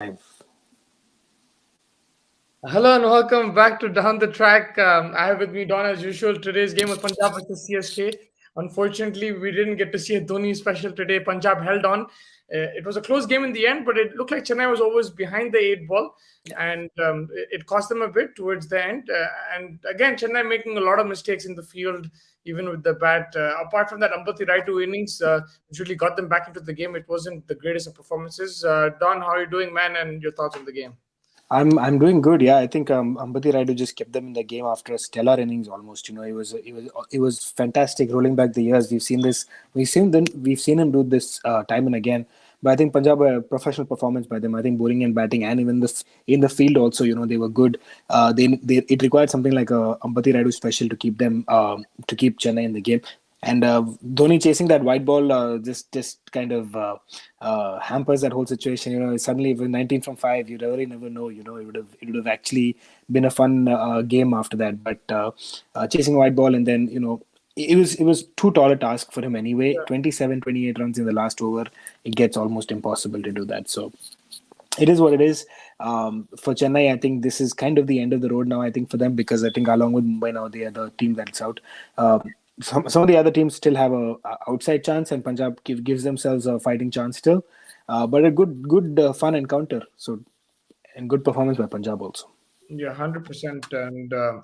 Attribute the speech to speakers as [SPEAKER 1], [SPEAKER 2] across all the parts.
[SPEAKER 1] Live.
[SPEAKER 2] Hello and welcome back to Down the Track. I have with me Don as usual. Today's game was Punjab versus CSK. Unfortunately, we didn't get to see a Dhoni special today. Punjab held on. It was a close game in the end, but it looked like Chennai was always behind the eight ball, and it cost them a bit towards the end. And again, Chennai making a lot of mistakes in the field, even with the bat. Apart from that, Ambati Rayudu innings which really got them back into the game. It wasn't the greatest of performances. Don, how are you doing, man? And your thoughts on the game?
[SPEAKER 1] I'm doing good. Yeah, I think Ambati Raidu just kept them in the game after a stellar innings almost. It was fantastic rolling back the years. We've seen him do this time and again. But I think Punjab a professional performance by them. I think bowling and batting and even in the field also, they were good. They it required something like a Ambati Raidu special to keep them to keep Chennai in the game. And Dhoni chasing that white ball just kind of hampers that whole situation. Suddenly with 19 from 5, you really never know. It would have actually been a fun game after that. But chasing white ball and then it was too tall a task for him anyway. 27, 28 runs in the last over. It gets almost impossible to do that. So it is what it is. For Chennai, I think this is kind of the end of the road now. I think for them because I think along with Mumbai now they are the team that's out. Some of the other teams still have a outside chance, and Punjab gives themselves a fighting chance still. But a good fun encounter. So and good performance by Punjab also.
[SPEAKER 2] Yeah, 100%. And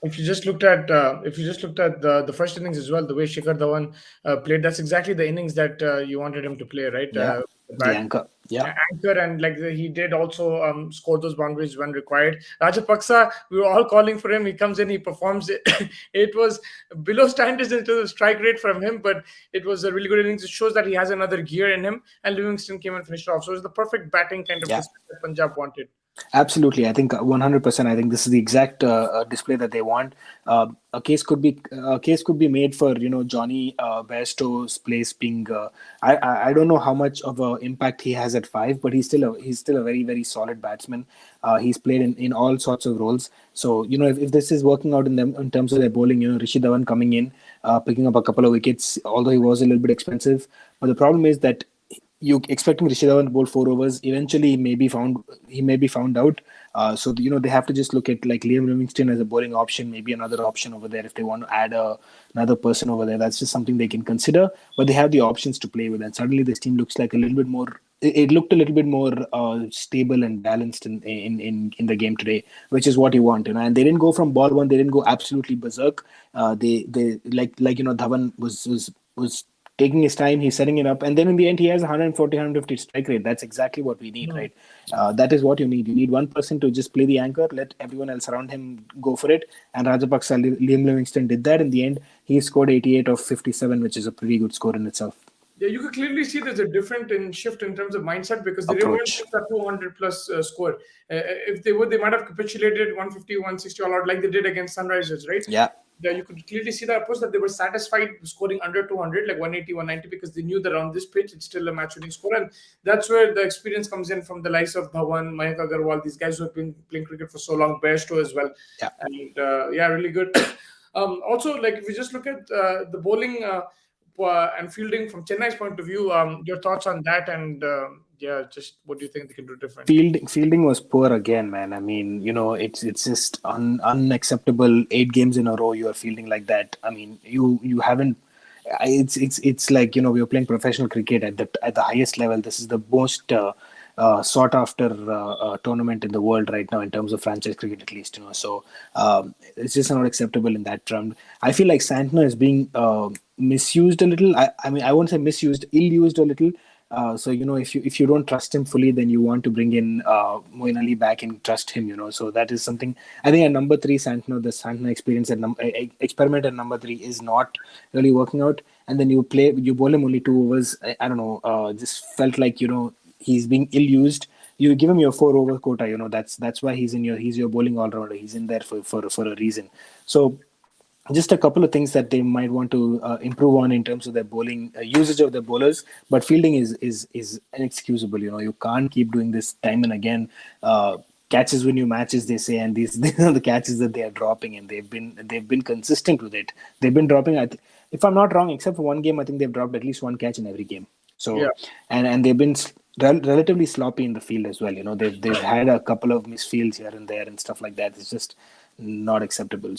[SPEAKER 2] if you just looked at the first innings as well, the way Shikhar Dhawan played, that's exactly the innings that you wanted him to play, right?
[SPEAKER 1] Yeah,
[SPEAKER 2] The
[SPEAKER 1] the anchor. Yeah,
[SPEAKER 2] anchor and he did also score those boundaries when required. Rajapaksa, we were all calling for him. He comes in, he performs. It was below standards in terms of strike rate from him, but it was a really good innings. It shows that he has another gear in him. And Livingston came and finished off. So it was the perfect batting kind of
[SPEAKER 1] yeah.
[SPEAKER 2] display that Punjab wanted.
[SPEAKER 1] Absolutely, I think 100%. I think this is the exact display that they want. A case could be made for Johnny Bairstow's place being. I don't know how much of an impact he has at 5, but he's still a very very solid batsman. He's played in all sorts of roles. So if this is working out in terms of their bowling, Rishi Dhawan coming in, picking up a couple of wickets, although he was a little bit expensive. But the problem is that you expecting Rishi Dhawan to bowl 4 overs. Eventually, he may be found out. So they have to just look at like Liam Livingston as a bowling option, maybe another option over there if they want to add another person over there. That's just something they can consider. But they have the options to play with, and suddenly this team looks like a little bit more. It looked a little bit more stable and balanced in the game today, which is what you want, And they didn't go from ball one. They didn't go absolutely berserk. They Dhawan was taking his time, he's setting it up, and then in the end, he has 140, 150 strike rate. That's exactly what we need, right? That is what you need. You need one person to just play the anchor, let everyone else around him go for it. And Rajapaksa, Liam Livingston did that. In the end, he scored 88 of 57, which is a pretty good score in itself.
[SPEAKER 2] Yeah, you could clearly see there's a different in shift in terms of mindset because they didn't want to
[SPEAKER 1] Approach.
[SPEAKER 2] push that 200 plus score. If they would, they might have capitulated 150, 160 all out like they did against Sunrisers, right?
[SPEAKER 1] Yeah,
[SPEAKER 2] Yeah, you could clearly see that approach that they were satisfied scoring under 200, like 180, 190, because they knew that on this pitch it's still a match winning score. And that's where the experience comes in from the likes of Dhawan, Mayank Agarwal, these guys who have been playing cricket for so long, Bairstow as well.
[SPEAKER 1] yeah.
[SPEAKER 2] And yeah, really good. Also, like if you just look at the bowling and fielding from Chennai's point of view, your thoughts on that, and yeah, just what do you think they can do different?
[SPEAKER 1] Fielding was poor again, man. I mean, it's just unacceptable. 8 games in a row, you are fielding like that. I mean, you haven't. It's like we are playing professional cricket at the highest level. This is the most sought after tournament in the world right now in terms of franchise cricket, at least. So it's just not acceptable in that round. I feel like Santner is being misused a little. I mean, I won't say misused, ill-used a little. So if you don't trust him fully, then you want to bring in Moeen Ali back and trust him. So that is something. I think at number 3, the Santner experience experiment at number 3 is not really working out. And then you bowl him only 2 overs. I don't know. Just felt like he's being ill used. You give him your 4 over quota. That's why he's your bowling all rounder. He's in there for a reason. So just a couple of things that they might want to improve on in terms of their bowling usage of their bowlers, but fielding is inexcusable. You can't keep doing this time and again. Catches win you matches, they say, and these are the catches that they are dropping, and they've been consistent with it. They've been dropping. If I'm not wrong, except for one game, I think they've dropped at least one catch in every game.
[SPEAKER 2] Yeah.
[SPEAKER 1] So and they've been relatively sloppy in the field as well. They've had a couple of misfields here and there and stuff like that. It's just not acceptable.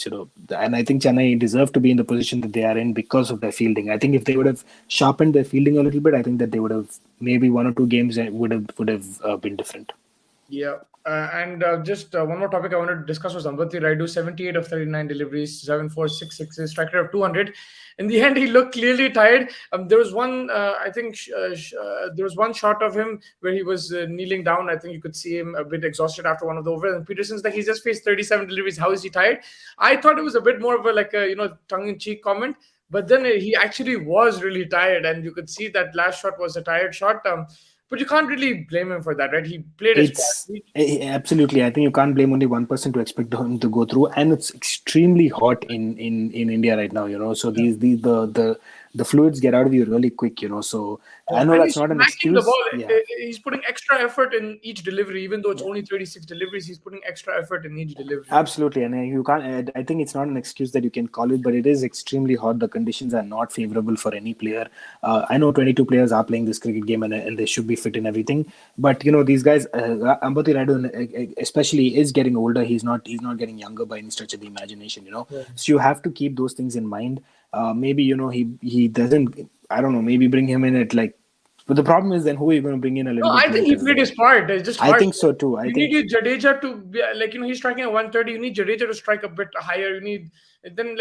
[SPEAKER 1] And I think Chennai deserve to be in the position that they are in because of their fielding. I think if they would have sharpened their fielding a little bit, I think that they would have maybe one or two games would have been different.
[SPEAKER 2] Yeah. And just one more topic I wanted to discuss was Ambati Rayudu, 78 of 39 deliveries, 7-4, 6-6, strike rate of 200. In the end, he looked clearly tired. There was one, there was one shot of him where he was kneeling down. I think you could see him a bit exhausted after one of the overs. And Peterson's like, he's just faced 37 deliveries. How is he tired? I thought it was a bit more of a tongue-in-cheek comment. But then he actually was really tired, and you could see that last shot was a tired shot. But you can't really blame him for that, right? He played his part.
[SPEAKER 1] Absolutely. I think you can't blame only one person to expect him to go through, and it's extremely hot in India right now. So the fluids get out of you really quick. So I know that's not an excuse.
[SPEAKER 2] The ball. Yeah. He's putting extra effort in each delivery, even though it's only 36 deliveries. He's putting extra effort in each delivery.
[SPEAKER 1] Absolutely, and you can't. I think it's not an excuse that you can call it, but it is extremely hot. The conditions are not favorable for any player. I know 22 players are playing this cricket game, and they should be fit in everything. But these guys, Ambati Rayudu especially, is getting older. He's not getting younger by any stretch of the imagination. So you have to keep those things in mind. Maybe he doesn't. I don't know. Maybe bring him in at like. But the problem is then who are you going to bring in a little bit?
[SPEAKER 2] I think he played his part. It's just
[SPEAKER 1] I think so too.
[SPEAKER 2] You need Jadeja to be he's striking at 130. You need Jadeja to strike a bit higher. You need then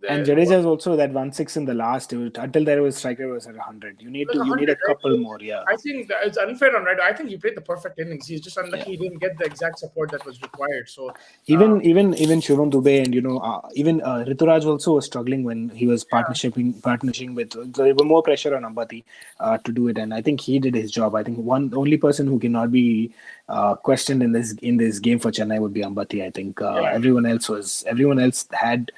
[SPEAKER 1] and Jadeja is also that 1-6 in the last. Until there was striker was at 100. You need a couple more. Yeah.
[SPEAKER 2] I think it's unfair on Rayudu. I think he played the perfect innings. He's just unlucky he didn't get the exact support that was required. So
[SPEAKER 1] even Shivam Dubey and even Rituraj also was struggling when he was partnering with. So there was more pressure on Ambati to do it, and I think he did his job. I think the only person who cannot be questioned in this game for Chennai would be Ambati. I think everyone else had.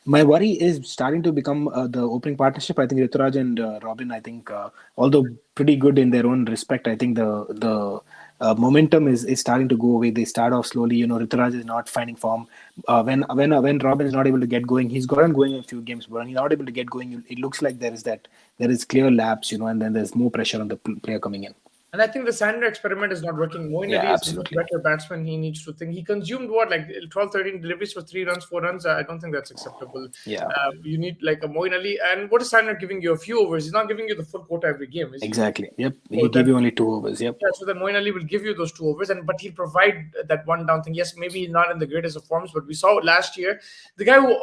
[SPEAKER 1] My worry is starting to become the opening partnership. I think Rituraj and Robin. I think although pretty good in their own respect, I think the momentum is starting to go away. They start off slowly. Rituraj is not finding form. When Robin is not able to get going, he's gotten going in a few games, but when he's not able to get going, it looks like there is clear lapse, and then there's more pressure on the player coming in.
[SPEAKER 2] And I think the Sandler experiment is not working. Moeen Ali is a better batsman. He needs to think. He consumed 12, 13 deliveries for 3 runs, 4 runs. I don't think that's acceptable.
[SPEAKER 1] Yeah.
[SPEAKER 2] You need like a Moeen Ali. And what is Sandler giving you? A few overs. He's not giving you the full quota every game.
[SPEAKER 1] Exactly. Yep. He'll give you only 2 overs. Yep.
[SPEAKER 2] Yeah. So then Moeen Ali will give you those 2 overs, but he'll provide that one down thing. Yes, maybe he's not in the greatest of forms, but we saw last year the guy who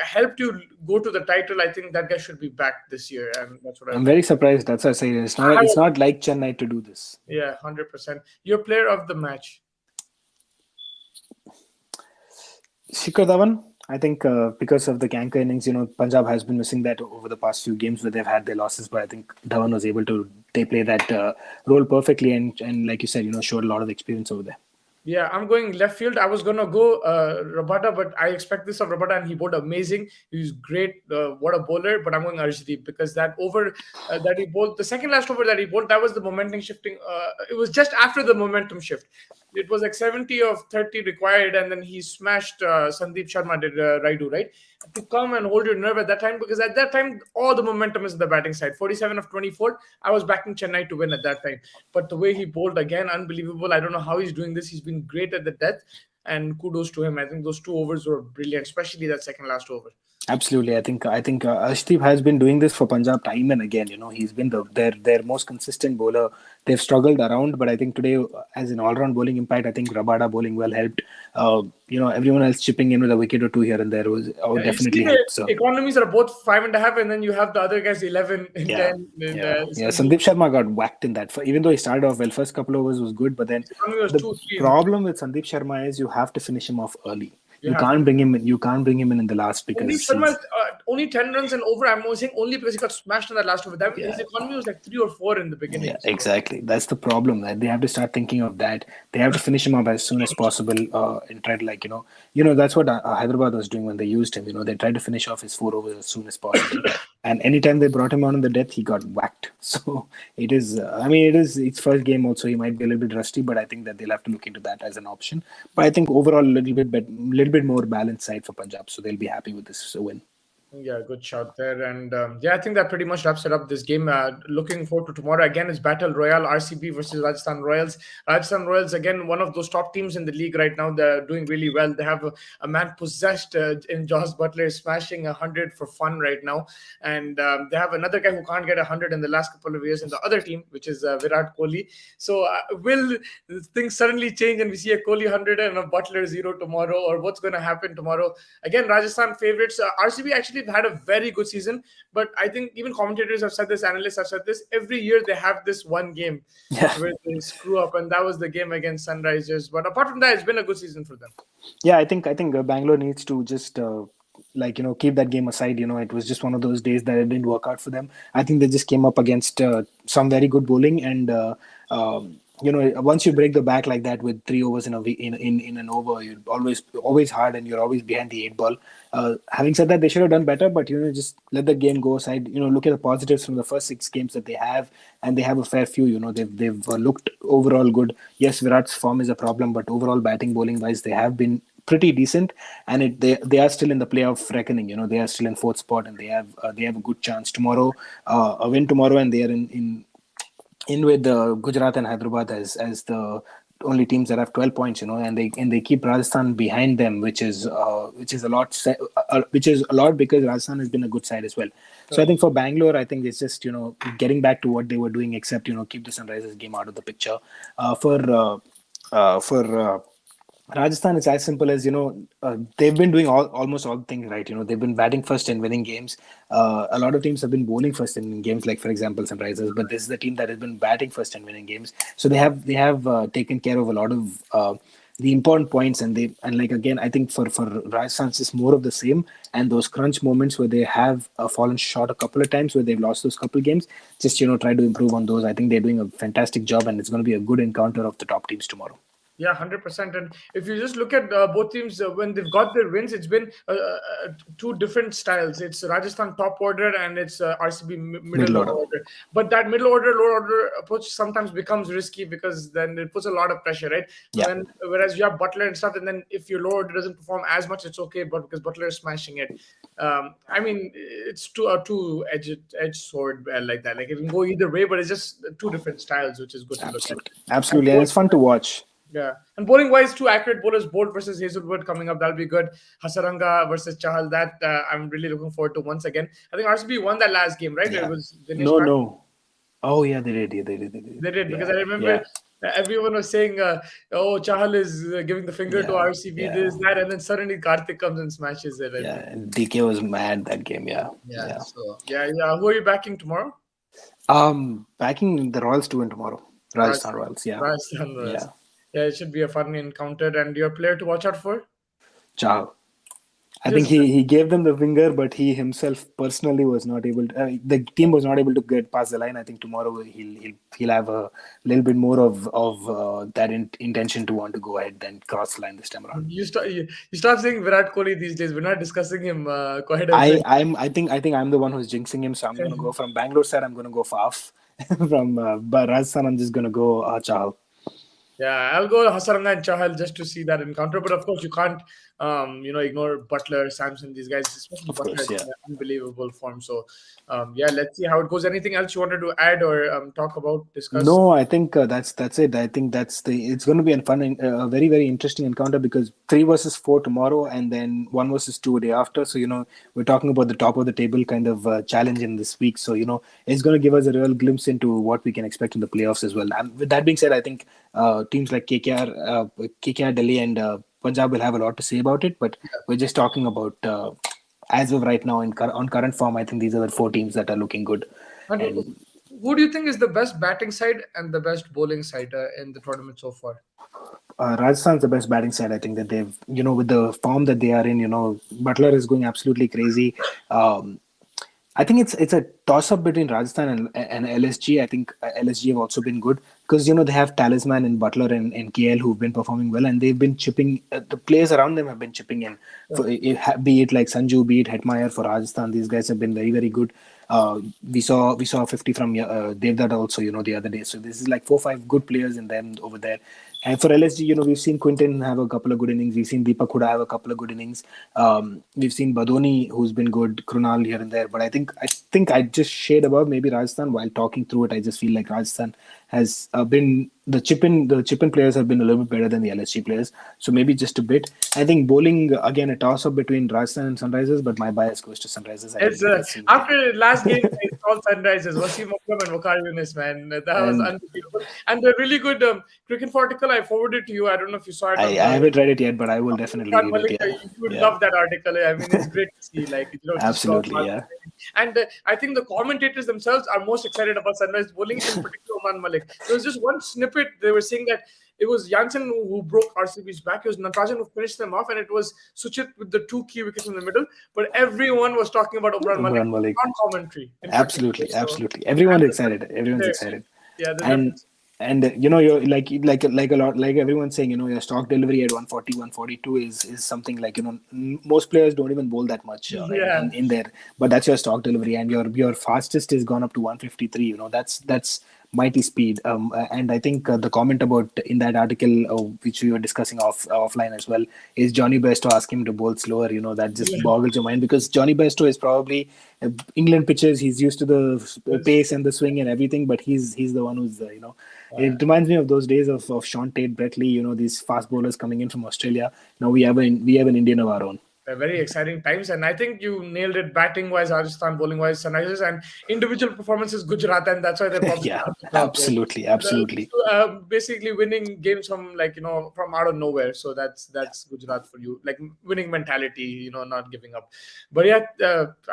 [SPEAKER 2] helped you go to the title. I think that guy should be back this year, and that's what
[SPEAKER 1] I'm very surprised. That's what I say. It's not like Chennai to do this.
[SPEAKER 2] Yeah, 100%. Your player of the match?
[SPEAKER 1] Shikhar Dhawan. I think because of the canker innings, Punjab has been missing that over the past few games where they've had their losses. But I think Dhawan was able to play that role perfectly, and like you said, showed a lot of experience over there.
[SPEAKER 2] Yeah, I'm going left field. I was going to go Rabada, but I expect this of Rabada, and he bowled amazing. He was great. What a bowler. But I'm going Arshdeep because that over that he bowled, the second last over that he bowled, that was the momentum shifting. It was just after the momentum shift. It was like 70 of 30 required, and then he smashed Sandeep Sharma, did Rayudu, right? To come and hold your nerve at that time, because at that time, all the momentum is in the batting side. 47 of 24. I was backing Chennai to win at that time. But the way he bowled, again, unbelievable. I don't know how he's doing this. He's been great at the death, and kudos to him. I think those 2 overs were brilliant, especially that second last over.
[SPEAKER 1] Absolutely. I think Arshdeep has been doing this for Punjab time and again. He's been their most consistent bowler. They've struggled around, but I think today, as an all-round bowling impact, I think Rabada bowling well helped. Everyone else chipping in with a wicket or 2 here and there was definitely helped. So
[SPEAKER 2] economies are both 5.5, and then you have the other guys 11 and 10.
[SPEAKER 1] Sandeep Sharma got whacked in that. Even though he started off well, first couple of overs was good, but then the problem with Sandeep Sharma is you have to finish him off early. You can't bring him in the last because
[SPEAKER 2] Sharma only 10 runs and over. I'm saying only because he got smashed in that last over. His economy was like 3 or 4 in the beginning.
[SPEAKER 1] Yeah, exactly. That's the problem. They have to start thinking of that. They have to finish him up as soon as possible and try to that's what Hyderabad was doing when they used him. They tried to finish off his 4 overs as soon as possible. And anytime they brought him on in the death, he got whacked. So it is. It's first game also. He might be a little bit rusty, but I think that they'll have to look into that as an option. But I think overall a little bit more balanced side for Punjab, so they'll be happy with this win.
[SPEAKER 2] Yeah, good shout there. And yeah, I think that pretty much wraps it up this game. Looking forward to tomorrow. Again, it's Battle Royale RCB versus Rajasthan Royals. Rajasthan Royals, again, one of those top teams in the league right now. They're doing really well. They have a man possessed in Joss Butler, smashing 100 for fun right now. And they have another guy who can't get 100 in the last couple of years in the other team, which is Virat Kohli. So will things suddenly change and we see a Kohli 100 and a Butler 0 tomorrow? Or what's going to happen tomorrow? Again, Rajasthan favorites. RCB actually had a very good season, but I think even commentators have said this, analysts have said this. Every year they have this one game
[SPEAKER 1] Yeah.
[SPEAKER 2] where they screw up, and that was the game against Sunrisers. But apart from that, it's been a good season for them.
[SPEAKER 1] Yeah, I think Bangalore needs to just keep that game aside. It was just one of those days that it didn't work out for them. I think they just came up against some very good bowling, and once you break the back like that with 3 overs in an over, you're always hard, and you're always behind the 8 ball. Having said that, they should have done better, but just let the game go aside. Look at the positives from the first 6 games that they have, and they have a fair few. They've looked overall good. Yes, Virat's form is a problem, but overall batting bowling wise, they have been pretty decent, and they are still in the playoff reckoning. They are still in fourth spot, and they have a good chance tomorrow. A win tomorrow, and they are in with Gujarat and Hyderabad as the only teams that have 12 points, and they keep Rajasthan behind them, which is a lot, which is a lot because Rajasthan has been a good side as well. So I think for Bangalore, I think it's just getting back to what they were doing, except keep the Sunrisers game out of the picture. For Rajasthan, it's as simple as they've been doing almost all things right. They've been batting first and winning games. A lot of teams have been bowling first in games, like for example Sunrisers, but this is the team that has been batting first and winning games. So they have taken care of a lot of the important points, and like again, I think for Rajasthan it's just more of the same. And those crunch moments where they have fallen short a couple of times, where they've lost those couple of games, just try to improve on those. I think they're doing a fantastic job, and it's going to be a good encounter of the top teams tomorrow.
[SPEAKER 2] Yeah, 100%. And if you just look at both teams, when they've got their wins, it's been two different styles. It's Rajasthan top order and it's RCB middle
[SPEAKER 1] Middle
[SPEAKER 2] lower
[SPEAKER 1] order.
[SPEAKER 2] order. But that middle order, lower order approach sometimes becomes risky because then it puts a lot of pressure, right?
[SPEAKER 1] Yeah.
[SPEAKER 2] Whereas you have Butler and stuff, and then if your lower order doesn't perform as much, it's okay. But because Butler is smashing it, I mean, it's a two-edged sword like that. Like it can go either way, but it's just two different styles, which is good to look at.
[SPEAKER 1] Absolutely, and it's fun to watch.
[SPEAKER 2] Yeah, and bowling wise, two accurate bowlers, Bolt versus Hazelwood coming up. That'll be good. Hasaranga versus Chahal. That I'm really looking forward to once again. I think RCB won that last game, right?
[SPEAKER 1] Yeah.
[SPEAKER 2] It was
[SPEAKER 1] No. Oh yeah, they did. Yeah, they did.
[SPEAKER 2] They did because
[SPEAKER 1] Yeah.
[SPEAKER 2] I remember everyone was saying, "Oh, Chahal is giving the finger to
[SPEAKER 1] Yeah,
[SPEAKER 2] RCB, this, that," and then suddenly Karthik comes and smashes it.
[SPEAKER 1] Yeah, and DK was mad that game. Yeah.
[SPEAKER 2] So yeah. Who are you backing tomorrow?
[SPEAKER 1] Backing the Royals to win tomorrow. Rajasthan Royals. Yeah.
[SPEAKER 2] Rajasthan Royals.
[SPEAKER 1] Yeah.
[SPEAKER 2] Yeah, it should be a fun encounter. And your player to watch out for?
[SPEAKER 1] Chahal. I think he gave them the finger, but he himself personally was not able to. The team was not able to get past the line. I think tomorrow he'll have a little bit more of that intention to want to go ahead than cross the line this time around.
[SPEAKER 2] You stop saying Virat Kohli these days. We're not discussing him quite.
[SPEAKER 1] I think I'm the one who's jinxing him, so I'm going to go from Bangalore side. I'm going to go Faf. From Rajasthan, I'm just going to go Chahal.
[SPEAKER 2] Yeah, I'll go Hasaranga and Chahal just to see that encounter. But of course, you can't, ignore Butler, Samson, these guys, especially Butler,
[SPEAKER 1] course, yeah.
[SPEAKER 2] in unbelievable form. So, let's see how it goes. Anything else you wanted to add or talk about, discuss?
[SPEAKER 1] No, I think that's it. I think it's going to be a very, very interesting encounter because 3 versus 4 tomorrow and then 1 versus 2 a day after. So, we're talking about the top of the table kind of challenge in this week. So, it's going to give us a real glimpse into what we can expect in the playoffs as well. And with that being said, I think teams like KKR, Delhi and Punjab will have a lot to say about it. But we're just talking about as of right now on current form. I think these are the 4 teams that are looking good.
[SPEAKER 2] And who do you think is the best batting side and the best bowling side in the tournament so far?
[SPEAKER 1] Rajasthan's the best batting side. I think that they've, with the form that they are in, Butler is going absolutely crazy. I think it's a toss-up between Rajasthan and LSG. I think LSG have also been good because, they have Talisman and Butler and KL who've been performing well, and they've been chipping, the players around them have been chipping in. Be it like Sanju, be it Hetmeyer for Rajasthan, these guys have been very, very good. We saw 50 from Devdutt also, the other day. So this is like 4 5 good players in them over there. And for LSG, we've seen Quinton have a couple of good innings. We've seen Deepak Huda have a couple of good innings. We've seen Badoni, who's been good, Krunal here and there. But I think I just shade above maybe Rajasthan. While talking through it, I just feel like Rajasthan has been the chip in players have been a little bit better than the LSG players. So maybe just a bit. I think bowling again, a toss up between Rajasthan and Sunrisers, but my bias goes to Sunrisers. I
[SPEAKER 2] It's
[SPEAKER 1] think this seems like,
[SPEAKER 2] after last game, it's all Sunrisers. Wasim Akram and Waqar Yunis, man. That was
[SPEAKER 1] and
[SPEAKER 2] unbelievable. And the really good cricket article I forwarded to you. I don't know if you saw it on
[SPEAKER 1] I haven't read it yet, but I will definitely
[SPEAKER 2] Usman
[SPEAKER 1] read it.
[SPEAKER 2] Malik.
[SPEAKER 1] Yeah,
[SPEAKER 2] You would
[SPEAKER 1] yeah,
[SPEAKER 2] love that article. I mean, it's great to see, like, just raw
[SPEAKER 1] absolutely,
[SPEAKER 2] ball.
[SPEAKER 1] yeah.
[SPEAKER 2] And I think the commentators themselves are most excited about Sunrise bowling, in particular Oman Malik. There was just one snippet. They were saying that it was Janssen who broke RCB's back. It was Natarajan who finished them off, and it was Suchit with the 2 key wickets in the middle. But everyone was talking about Umran Malik
[SPEAKER 1] Imran Malik.
[SPEAKER 2] on commentary, in particular.
[SPEAKER 1] Absolutely,
[SPEAKER 2] So,
[SPEAKER 1] absolutely.
[SPEAKER 2] and
[SPEAKER 1] Everyone's excited. Everyone's
[SPEAKER 2] yeah,
[SPEAKER 1] excited.
[SPEAKER 2] yeah, the
[SPEAKER 1] And
[SPEAKER 2] difference.
[SPEAKER 1] you're like a lot, like everyone's saying, your stock delivery at 140, 142 is something like, most players don't even bowl that much
[SPEAKER 2] Yeah,
[SPEAKER 1] in there, but that's your stock delivery, and your fastest is gone up to 153. That's mighty speed. And I think the comment about in that article, which we were discussing offline as well, is Johnny Bairstow ask him to bowl slower. That just
[SPEAKER 2] yeah.
[SPEAKER 1] boggles your mind, because Johnny Bairstow is probably England pitches. He's used to the
[SPEAKER 2] It's-
[SPEAKER 1] pace and the swing and everything, but he's the one who's it reminds me of those days of Sean Tate, Brett Lee, these fast bowlers coming in from Australia. Now we have an Indian of our own.
[SPEAKER 2] They're very exciting times, and I think you nailed it. Batting wise, Rajasthan; bowling wise, Sunrisers, and individual performances, Gujarat, and that's why they're probably
[SPEAKER 1] Yeah,
[SPEAKER 2] at the top. Like,
[SPEAKER 1] absolutely, absolutely.
[SPEAKER 2] basically winning games from, like, from out of nowhere. So that's Gujarat for you, like winning mentality, not giving up. But yeah,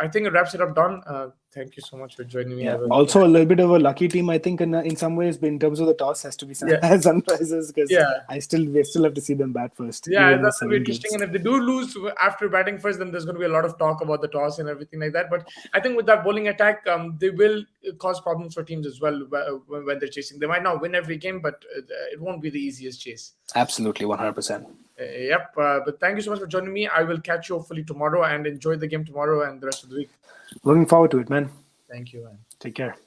[SPEAKER 2] I think it wraps it up. Don, thank you so much for joining me.
[SPEAKER 1] Yeah. Also, a little bit of a lucky team, I think, in some ways, but in terms of the toss, has to be
[SPEAKER 2] Yeah,
[SPEAKER 1] Sunrisers, because
[SPEAKER 2] yeah.
[SPEAKER 1] we still have to see them bat first,
[SPEAKER 2] Yeah,
[SPEAKER 1] even with
[SPEAKER 2] that's gonna be
[SPEAKER 1] 7 games.
[SPEAKER 2] interesting. And if they do lose after batting first, then there's going to be a lot of talk about the toss and everything like that. But I think with that bowling attack, they will cause problems for teams as well when they're chasing. They might not win every game, but it won't be the easiest chase.
[SPEAKER 1] Absolutely, 100%.
[SPEAKER 2] Yep. But thank you so much for joining me. I will catch you hopefully tomorrow, and enjoy the game tomorrow and the rest of the week.
[SPEAKER 1] Looking forward to it, man.
[SPEAKER 2] Thank you, man.
[SPEAKER 1] Take care.